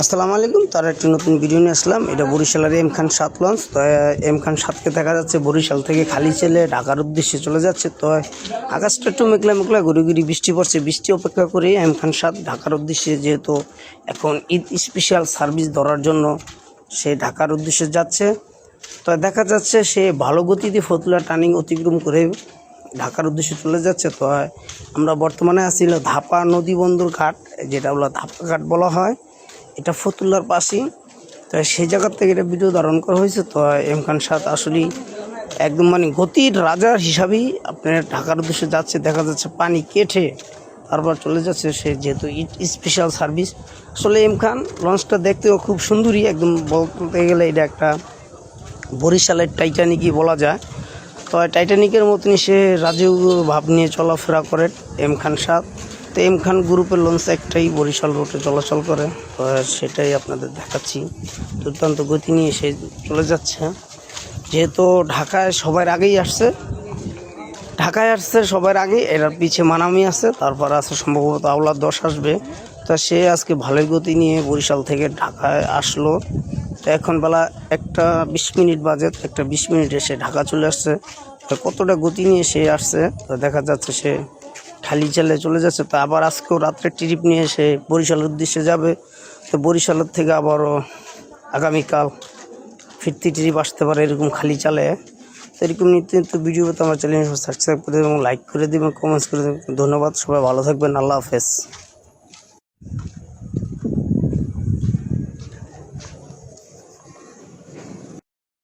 আসসালামু আলাইকুম। তার একটি নতুন ভিডিও নিয়ে আসলাম। এটা বরিশালের এম খান 7 লঞ্চ। তো এম খান 7কে দেখা যাচ্ছে বরিশাল থেকে খালিচেলে ঢাকার উদ্দেশ্যে চলে যাচ্ছে। তো আকাশটা একটু মেঘলা মেঘলা, ঘুরি ঘুরি বৃষ্টি পড়ছে। বৃষ্টি অপেক্ষা করে এম খান 7 ঢাকার উদ্দেশ্যে, যেহেতু এখন ঈদ স্পেশাল সার্ভিস ধরার জন্য সে ঢাকার উদ্দেশ্যে যাচ্ছে। তো দেখা যাচ্ছে সে ভালো গতিতে ফতুল্লা টার্নিং অতিক্রম করে ঢাকার উদ্দেশ্যে চলে যাচ্ছে। তো আমরা বর্তমানে আছি ধাপা নদী বন্দর ঘাট, যেটা হলো ধাপা ঘাট বলা হয়। এটা ফতুল্লার পাশেই। তো সেই জায়গার থেকে এটা ভিডিও ধারণ করা হয়েছে। তো এম খান 7 আসলেই একদম গতির রাজার হিসাবেই আপনার ঢাকার উদ্দেশ্যে যাচ্ছে। দেখা যাচ্ছে পানি কেটে তারপর চলে যাচ্ছে সে, যেহেতু স্পেশাল সার্ভিস। আসলে এম খান লঞ্চটা দেখতেও খুব সুন্দরই, একদম বলতে গেলে এটা একটা বরিশালের টাইটানিকই বলা যায়। তো টাইটানিকের মতনই সে রাজীব ভাব নিয়ে চলাফেরা করে এম খান 7। তো এম খান গ্রুপের লঞ্চ একটাই বরিশাল রুটে চলাচল করে। তো সেটাই আপনাদের দেখাচ্ছি। দুর্দান্ত গতি নিয়ে সে চলে যাচ্ছে। যেহেতু ঢাকায় সবার আগেই আসছে, সবার আগে। এর পিছে মানামি আছে, তারপর আছে সম্ভবত আওলাদ 10 আসবে। তো সে আজকে ভালোই গতি নিয়ে বরিশাল থেকে ঢাকায় আসলো। তো এখন বেলা 1:20 বাজে। 1:20 সে ঢাকা চলে আসছে। তো কতটা গতি নিয়ে সে আসছে, তো দেখা যাচ্ছে সে খালিচেলে চলে যাচ্ছে। তো আবার আজকেও রাত্রে ট্রিপ নিয়ে সে বরিশালের উদ্দেশ্যে যাবে। তো বরিশালের থেকে আবারও আগামীকাল ফিরতি ট্রিপ আসতে পারে এরকম খালিচেলে। তো এরকম নিত্য নিত্য ভিডিও পেতে আমার চ্যানেল সাবস্ক্রাইব করে দেবেন এবং লাইক করে দেবেন, কমেন্টস করে দেবেন। ধন্যবাদ, সবাই ভালো থাকবেন। আল্লাহ হাফেজ।